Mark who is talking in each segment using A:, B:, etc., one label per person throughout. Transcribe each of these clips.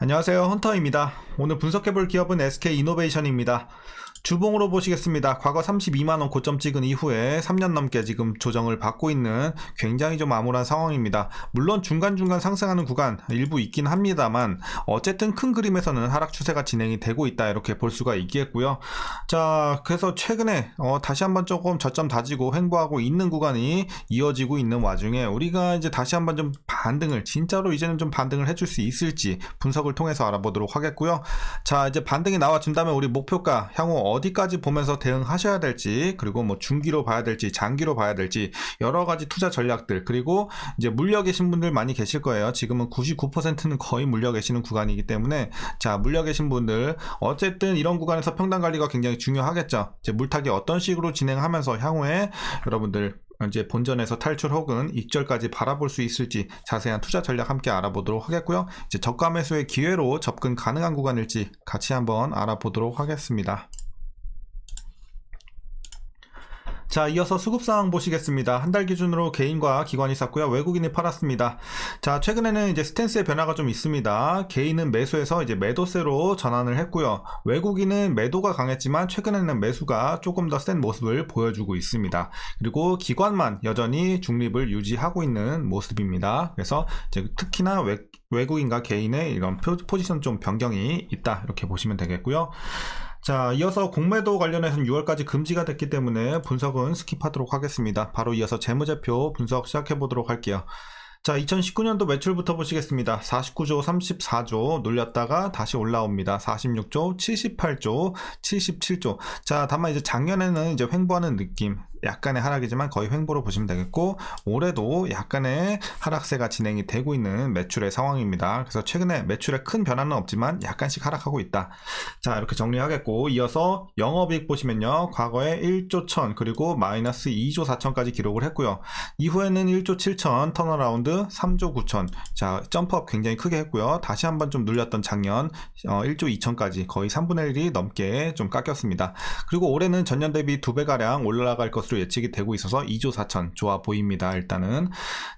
A: 안녕하세요, 헌터입니다. 오늘 분석해볼 기업은 SK이노베이션입니다. 주봉으로 보시겠습니다. 과거 32만원 고점 찍은 이후에 3년 넘게 지금 조정을 받고 있는 굉장히 좀 암울한 상황입니다. 물론 중간중간 상승하는 구간 일부 있긴 합니다만 어쨌든 큰 그림에서는 하락 추세가 진행이 되고 있다, 이렇게 볼 수가 있겠고요. 자, 그래서 최근에 다시 한번 조금 저점 다지고 횡보하고 있는 구간이 이어지고 있는 와중에 우리가 이제 다시 한번 좀 반등을, 진짜로 이제는 좀 반등을 해줄 수 있을지 분석을 통해서 알아보도록 하겠고요. 자, 이제 반등이 나와준다면 우리 목표가 향후 어디까지 보면서 대응하셔야 될지, 그리고 뭐 중기로 봐야 될지 장기로 봐야 될지 여러 가지 투자 전략들, 그리고 이제 물려 계신 분들 많이 계실 거예요. 지금은 99%는 거의 물려 계시는 구간이기 때문에, 자, 물려 계신 분들 어쨌든 이런 구간에서 평단 관리가 굉장히 중요하겠죠. 이제 물타기 어떤 식으로 진행하면서 향후에 여러분들 이제 본전에서 탈출 혹은 익절까지 바라볼 수 있을지 자세한 투자 전략 함께 알아보도록 하겠고요. 이제 저가 매수의 기회로 접근 가능한 구간일지 같이 한번 알아보도록 하겠습니다. 자, 이어서 수급상황 보시겠습니다. 한 달 기준으로 개인과 기관이 샀고요. 외국인이 팔았습니다. 자, 최근에는 이제 스탠스의 변화가 좀 있습니다. 개인은 매수해서 이제 매도세로 전환을 했고요. 외국인은 매도가 강했지만 최근에는 매수가 조금 더 센 모습을 보여주고 있습니다. 그리고 기관만 여전히 중립을 유지하고 있는 모습입니다. 그래서 이제 특히나 외국인과 개인의 이런 포지션 좀 변경이 있다, 이렇게 보시면 되겠고요. 자, 이어서 공매도 관련해서는 6월까지 금지가 됐기 때문에 분석은 스킵하도록 하겠습니다. 바로 이어서 재무제표 분석 시작해보도록 할게요. 자, 2019년도 매출부터 보시겠습니다. 49조, 34조 눌렸다가 다시 올라옵니다. 46조, 78조, 77조. 자, 다만 이제 작년에는 이제 횡보하는 느낌, 약간의 하락이지만 거의 횡보로 보시면 되겠고, 올해도 약간의 하락세가 진행이 되고 있는 매출의 상황입니다. 그래서 최근에 매출에 큰 변화는 없지만 약간씩 하락하고 있다. 자, 이렇게 정리하겠고, 이어서 영업이익 보시면요, 과거에 1조 1000 그리고 마이너스 2조 4천까지 기록을 했고요. 이후에는 1조 7천 턴어라운드 3조 9천. 자, 점프업 굉장히 크게 했고요. 다시 한번 좀 눌렸던 작년 1조 2천까지 거의 3분의 1이 넘게 좀 깎였습니다. 그리고 올해는 전년 대비 2배가량 올라갈 것으로 예측이 되고 있어서 2조 4천 좋아 보입니다. 일단은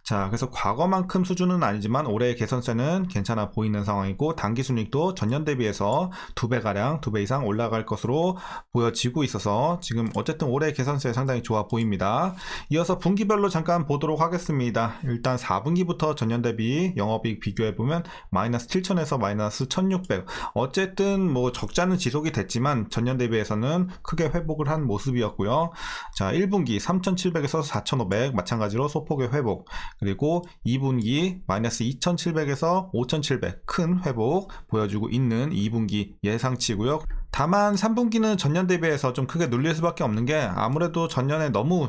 A: 자, 그래서 과거만큼 수준은 아니지만 올해의 개선세는 괜찮아 보이는 상황이고, 당기순이익도 전년 대비해서 2배가량, 2배 이상 올라갈 것으로 보여지고 있어서 지금 어쨌든 올해의 개선세 상당히 좋아 보입니다. 이어서 분기별로 잠깐 보도록 하겠습니다. 일단 4분기부터 전년 대비 영업이익 비교해보면 마이너스 7천에서 마이너스 1600, 어쨌든 뭐 적자는 지속이 됐지만 전년 대비해서는 크게 회복을 한 모습이었고요. 자, 1분기 3700에서 4500 마찬가지로 소폭의 회복, 그리고 2분기 마이너스 2700에서 5700 큰 회복 보여주고 있는 2분기 예상치고요. 다만 3분기는 전년 대비해서 좀 크게 눌릴 수밖에 없는 게, 아무래도 전년에 너무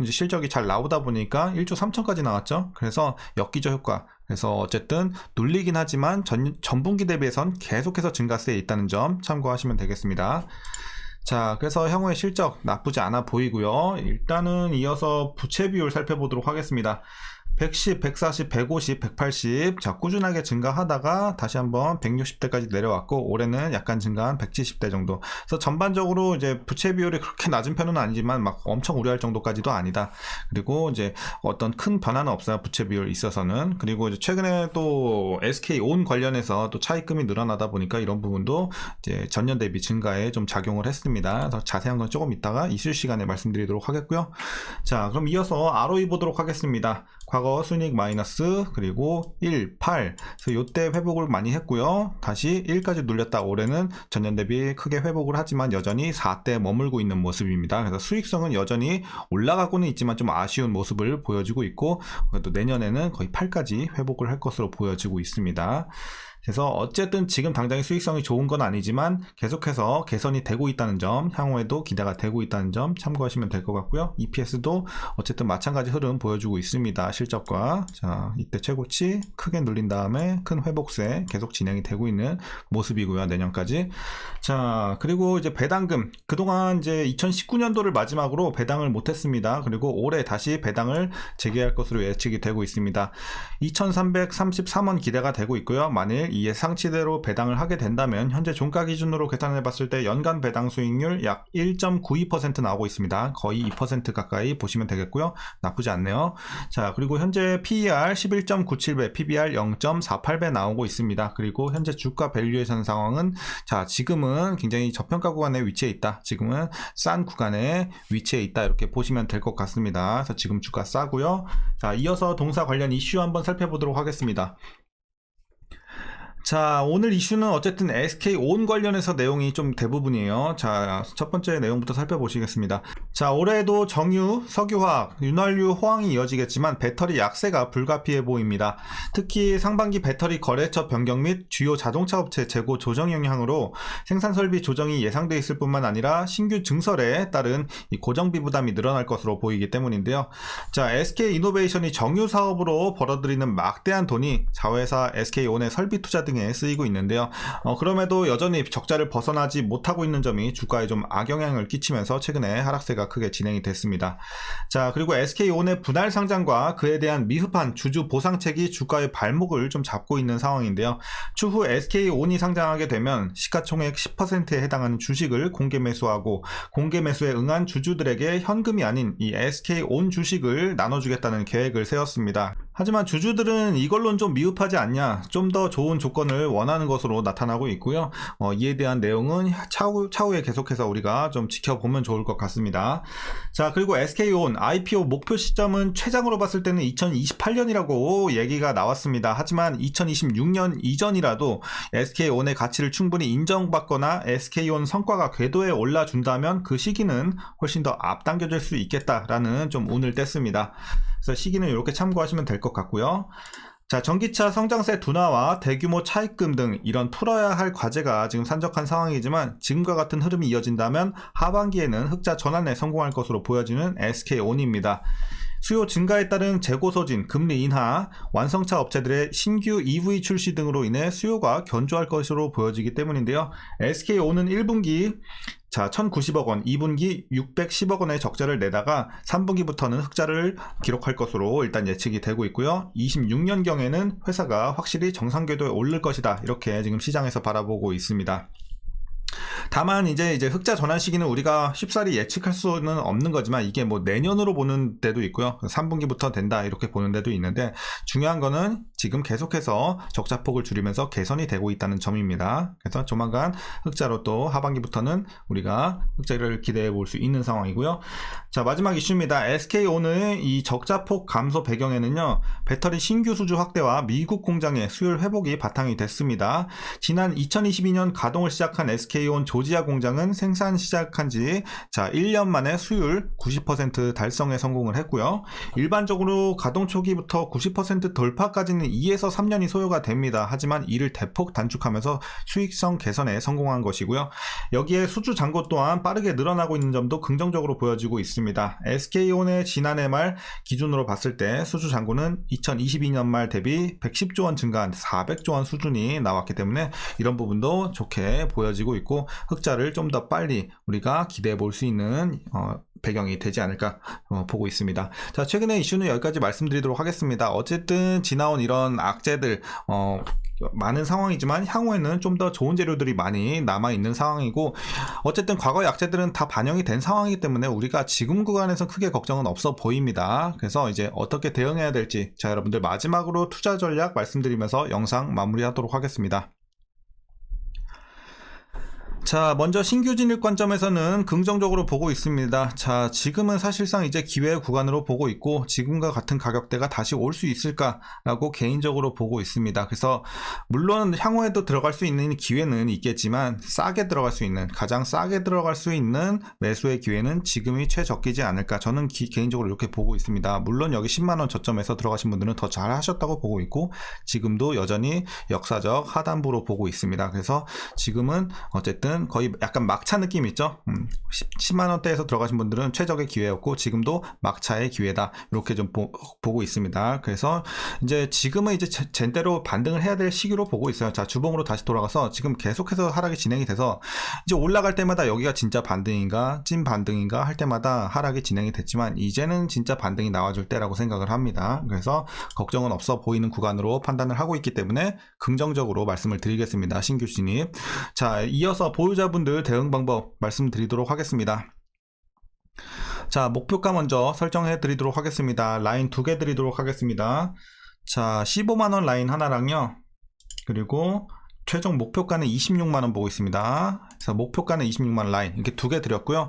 A: 이제 실적이 잘 나오다 보니까 1조 3천까지 나왔죠. 그래서 역기저 효과, 그래서 어쨌든 눌리긴 하지만 전분기 대비해선 계속해서 증가세에 있다는 점 참고하시면 되겠습니다. 자, 그래서 향후의 실적 나쁘지 않아 보이고요. 일단은 이어서 부채 비율 살펴보도록 하겠습니다. 110, 140, 150, 180. 자, 꾸준하게 증가하다가 다시 한번 160대까지 내려왔고, 올해는 약간 증가한 170대 정도. 그래서 전반적으로 이제 부채 비율이 그렇게 낮은 편은 아니지만 막 엄청 우려할 정도까지도 아니다. 그리고 이제 어떤 큰 변화는 없어요, 부채 비율 있어서는. 그리고 이제 최근에 또 SK온 관련해서 또 차입금이 늘어나다 보니까 이런 부분도 이제 전년 대비 증가에 좀 작용을 했습니다. 그래서 자세한 건 조금 이따가 있을 시간에 말씀드리도록 하겠고요. 자, 그럼 이어서 ROE 보도록 하겠습니다. 과거 순이익 마이너스, 그리고 1, 8. 그래서 요때 회복을 많이 했고요. 다시 1까지 눌렸다 올해는 전년 대비 크게 회복을 하지만 여전히 4대에 머물고 있는 모습입니다. 그래서 수익성은 여전히 올라가고는 있지만 좀 아쉬운 모습을 보여주고 있고, 또 내년에는 거의 8까지 회복을 할 것으로 보여지고 있습니다. 그래서 어쨌든 지금 당장의 수익성이 좋은 건 아니지만 계속해서 개선이 되고 있다는 점, 향후에도 기대가 되고 있다는 점 참고하시면 될 것 같고요. EPS도 어쨌든 마찬가지 흐름 보여주고 있습니다. 실적과. 자, 이때 최고치 크게 눌린 다음에 큰 회복세 계속 진행이 되고 있는 모습이고요. 내년까지. 자, 그리고 이제 배당금, 그동안 이제 2019년도를 마지막으로 배당을 못했습니다. 그리고 올해 다시 배당을 재개할 것으로 예측이 되고 있습니다. 2333원 기대가 되고 있고요. 만일 이 예상치대로 배당을 하게 된다면 현재 종가 기준으로 계산해 봤을 때 연간 배당 수익률 약 1.92% 나오고 있습니다. 거의 2% 가까이 보시면 되겠고요. 나쁘지 않네요. 자, 그리고 현재 PER 11.97배, PBR 0.48배 나오고 있습니다. 그리고 현재 주가 밸류에이션 상황은 자, 지금은 굉장히 저평가 구간에 위치해 있다. 지금은 싼 구간에 위치해 있다. 이렇게 보시면 될 것 같습니다. 그래서 지금 주가 싸고요. 자, 이어서 동사 관련 이슈 한번 살펴보도록 하겠습니다. 자, 오늘 이슈는 어쨌든 SK온 관련해서 내용이 좀 대부분이에요. 자, 첫 번째 내용부터 살펴보시겠습니다. 자, 올해도 정유, 석유화학, 윤활유 호황이 이어지겠지만 배터리 약세가 불가피해 보입니다. 특히 상반기 배터리 거래처 변경 및 주요 자동차 업체 재고 조정 영향으로 생산 설비 조정이 예상돼 있을 뿐만 아니라 신규 증설에 따른 이 고정비 부담이 늘어날 것으로 보이기 때문인데요. 자, SK이노베이션이 정유 사업으로 벌어들이는 막대한 돈이 자회사 SK온의 설비 투자 등 쓰이고 있는데요. 그럼에도 여전히 적자를 벗어나지 못하고 있는 점이 주가에 좀 악영향을 끼치면서 최근에 하락세가 크게 진행이 됐습니다. 자, 그리고 SK온의 분할 상장과 그에 대한 미흡한 주주 보상책이 주가의 발목을 좀 잡고 있는 상황인데요. 추후 SK온이 상장하게 되면 시가총액 10%에 해당하는 주식을 공개 매수하고 공개 매수에 응한 주주들에게 현금이 아닌 이 SK온 주식을 나눠주겠다는 계획을 세웠습니다. 하지만 주주들은 이걸로는 좀 미흡하지 않냐, 좀 더 좋은 조건을 원하는 것으로 나타나고 있고요. 이에 대한 내용은 차후에 계속해서 우리가 좀 지켜보면 좋을 것 같습니다. 자, 그리고 SK온 IPO 목표 시점은 최장으로 봤을 때는 2028년이라고 얘기가 나왔습니다. 하지만 2026년 이전이라도 SK온의 가치를 충분히 인정받거나 SK온 성과가 궤도에 올라준다면 그 시기는 훨씬 더 앞당겨질 수 있겠다라는 좀 운을 뗐습니다. 그래서 시기는 이렇게 참고하시면 될 것 같고요. 자, 전기차 성장세 둔화와 대규모 차입금 등 이런 풀어야 할 과제가 지금 산적한 상황이지만 지금과 같은 흐름이 이어진다면 하반기에는 흑자 전환에 성공할 것으로 보여지는 SK온입니다. 수요 증가에 따른 재고 소진, 금리 인하, 완성차 업체들의 신규 EV 출시 등으로 인해 수요가 견조할 것으로 보여지기 때문인데요. SK온은 1분기 1,090억 원, 2분기 610억 원의 적자를 내다가 3분기부터는 흑자를 기록할 것으로 일단 예측이 되고 있고요. 26년경에는 회사가 확실히 정상 궤도에 오를 것이다. 이렇게 지금 시장에서 바라보고 있습니다. 다만 이제 흑자 전환 시기는 우리가 쉽사리 예측할 수는 없는 거지만 이게 뭐 내년으로 보는 데도 있고요. 3분기부터 된다 이렇게 보는 데도 있는데 중요한 거는 지금 계속해서 적자폭을 줄이면서 개선이 되고 있다는 점입니다. 그래서 조만간 흑자로 또 하반기부터는 우리가 흑자를 기대해 볼 수 있는 상황이고요. 자, 마지막 이슈입니다. SK온의 이 적자폭 감소 배경에는요. 배터리 신규 수주 확대와 미국 공장의 수율 회복이 바탕이 됐습니다. 지난 2022년 가동을 시작한 SK온 조지아 공장은 생산 시작한 지 1년 만에 수율 90% 달성에 성공을 했고요. 일반적으로 가동 초기부터 90% 돌파까지는 2에서 3년이 소요가 됩니다. 하지만 이를 대폭 단축하면서 수익성 개선에 성공한 것이고요. 여기에 수주 잔고 또한 빠르게 늘어나고 있는 점도 긍정적으로 보여지고 있습니다. SK온의 지난해 말 기준으로 봤을 때 수주 잔고는 2022년 말 대비 110조 원 증가한 400조 원 수준이 나왔기 때문에 이런 부분도 좋게 보여지고 있고 흑자를 좀 더 빨리 우리가 기대해 볼 수 있는 배경이 되지 않을까 보고 있습니다. 자, 최근의 이슈는 여기까지 말씀드리도록 하겠습니다. 어쨌든 지나온 이런 악재들 많은 상황이지만 향후에는 좀 더 좋은 재료들이 많이 남아있는 상황이고 어쨌든 과거의 악재들은 다 반영이 된 상황이기 때문에 우리가 지금 구간에서 크게 걱정은 없어 보입니다. 그래서 이제 어떻게 대응해야 될지 자, 여러분들 마지막으로 투자 전략 말씀드리면서 영상 마무리하도록 하겠습니다. 자, 먼저 신규 진입 관점에서는 긍정적으로 보고 있습니다. 자, 지금은 사실상 이제 기회의 구간으로 보고 있고 지금과 같은 가격대가 다시 올 수 있을까라고 개인적으로 보고 있습니다. 그래서 물론 향후에도 들어갈 수 있는 기회는 있겠지만 싸게 들어갈 수 있는 가장 싸게 들어갈 수 있는 매수의 기회는 지금이 최적기지 않을까 저는 개인적으로 이렇게 보고 있습니다. 물론 여기 10만원 저점에서 들어가신 분들은 더 잘 하셨다고 보고 있고 지금도 여전히 역사적 하단부로 보고 있습니다. 그래서 지금은 어쨌든 분들은 거의 약간 막차 느낌 있죠. 10만원대에서 들어가신 분들은 최적의 기회였고 지금도 막차의 기회다, 이렇게 좀 보고 있습니다. 그래서 이제 지금은 이제 젠대로 반등을 해야 될 시기로 보고 있어요. 자, 주봉으로 다시 돌아가서 지금 계속해서 하락이 진행이 돼서 이제 올라갈 때마다 여기가 진짜 반등인가 찐 반등인가 할 때마다 하락이 진행이 됐지만 이제는 진짜 반등이 나와줄 때라고 생각을 합니다. 그래서 걱정은 없어 보이는 구간으로 판단을 하고 있기 때문에 긍정적으로 말씀을 드리겠습니다. 신규 진입. 자, 이어서 보유자분들 대응 방법 말씀드리도록 하겠습니다. 자, 목표가 먼저 설정해 드리도록 하겠습니다. 라인 2개 드리도록 하겠습니다. 자, 15만원 라인 하나랑요, 그리고 최종 목표가는 26만원 보고 있습니다. 그래서 목표가는 26만원 라인 이렇게 2개 드렸고요.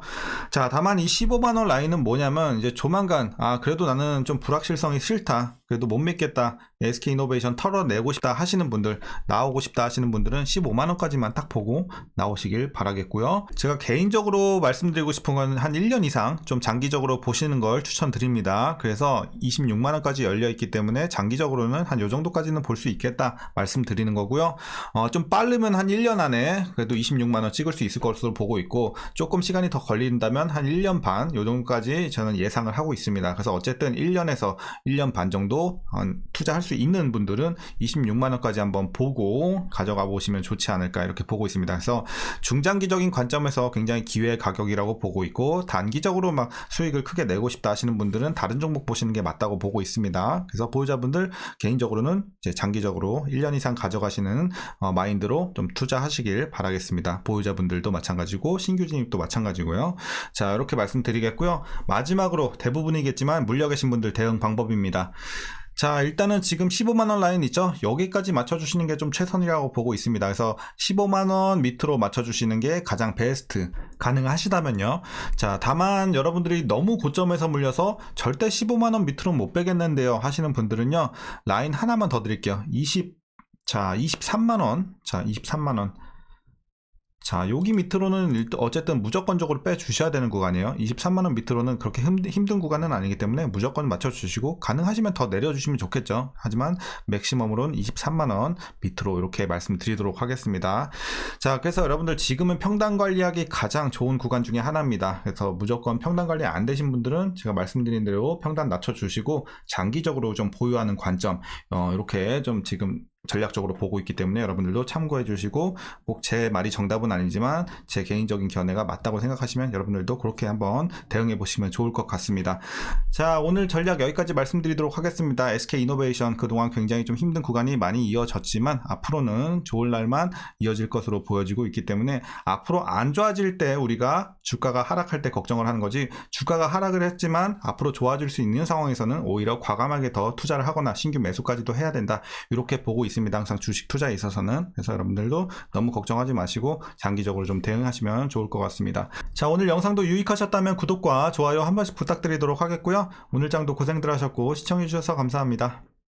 A: 자, 다만 이 15만원 라인은 뭐냐면 이제 조만간 그래도 나는 좀 불확실성이 싫다, 그래도 못 믿겠다, SK이노베이션 털어내고 싶다 하시는 분들, 나오고 싶다 하시는 분들은 15만원까지만 딱 보고 나오시길 바라겠고요. 제가 개인적으로 말씀드리고 싶은 건 한 1년 이상 좀 장기적으로 보시는 걸 추천드립니다. 그래서 26만원까지 열려있기 때문에 장기적으로는 한 요 정도까지는 볼 수 있겠다 말씀드리는 거고요. 좀 빠르면 한 1년 안에 그래도 26만원 찍을 수 있을 것으로 보고 있고, 조금 시간이 더 걸린다면 한 1년 반 요 정도까지 저는 예상을 하고 있습니다. 그래서 어쨌든 1년에서 1년 반 정도 투자할 수 있는 분들은 26만원까지 한번 보고 가져가 보시면 좋지 않을까 이렇게 보고 있습니다. 그래서 중장기적인 관점에서 굉장히 기회의 가격이라고 보고 있고, 단기적으로 막 수익을 크게 내고 싶다 하시는 분들은 다른 종목 보시는 게 맞다고 보고 있습니다. 그래서 보유자분들 개인적으로는 이제 장기적으로 1년 이상 가져가시는 마인드로 좀 투자하시길 바라겠습니다. 보유자분들도 마찬가지고 신규 진입도 마찬가지고요. 자, 이렇게 말씀드리겠고요. 마지막으로 대부분이겠지만 물려 계신 분들 대응 방법입니다. 자, 일단은 지금 15만원 라인 있죠? 여기까지 맞춰주시는 게 좀 최선이라고 보고 있습니다. 그래서 15만원 밑으로 맞춰주시는 게 가장 베스트, 가능하시다면요. 자, 다만 여러분들이 너무 고점에서 물려서 절대 15만원 밑으로 못 빼겠는데요 하시는 분들은요, 라인 하나만 더 드릴게요. 23만원. 자, 23만원. 자, 여기 밑으로는 어쨌든 무조건적으로 빼주셔야 되는 구간이에요. 23만원 밑으로는 그렇게 힘든 구간은 아니기 때문에 무조건 맞춰주시고, 가능하시면 더 내려주시면 좋겠죠. 하지만 맥시멈으로는 23만원 밑으로 이렇게 말씀드리도록 하겠습니다. 자, 그래서 여러분들 지금은 평단 관리하기 가장 좋은 구간 중에 하나입니다. 그래서 무조건 평단 관리 안 되신 분들은 제가 말씀드린 대로 평단 낮춰주시고 장기적으로 좀 보유하는 관점, 이렇게 좀 지금 전략적으로 보고 있기 때문에 여러분들도 참고해 주시고, 꼭 제 말이 정답은 아니지만 제 개인적인 견해가 맞다고 생각하시면 여러분들도 그렇게 한번 대응해 보시면 좋을 것 같습니다. 자, 오늘 전략 여기까지 말씀드리도록 하겠습니다. SK이노베이션 그동안 굉장히 좀 힘든 구간이 많이 이어졌지만 앞으로는 좋을 날만 이어질 것으로 보여지고 있기 때문에 앞으로 안 좋아질 때 우리가 주가가 하락할 때 걱정을 하는 거지, 주가가 하락을 했지만 앞으로 좋아질 수 있는 상황에서는 오히려 과감하게 더 투자를 하거나 신규 매수까지도 해야 된다, 이렇게 보고 있습니다. 항상 주식 투자에 있어서는. 그래서 여러분들도 너무 걱정하지 마시고 장기적으로 좀 대응하시면 좋을 것 같습니다. 자, 오늘 영상도 유익하셨다면 구독과 좋아요 한 번씩 부탁드리도록 하겠고요. 오늘 장도 고생들 하셨고 시청해 주셔서 감사합니다.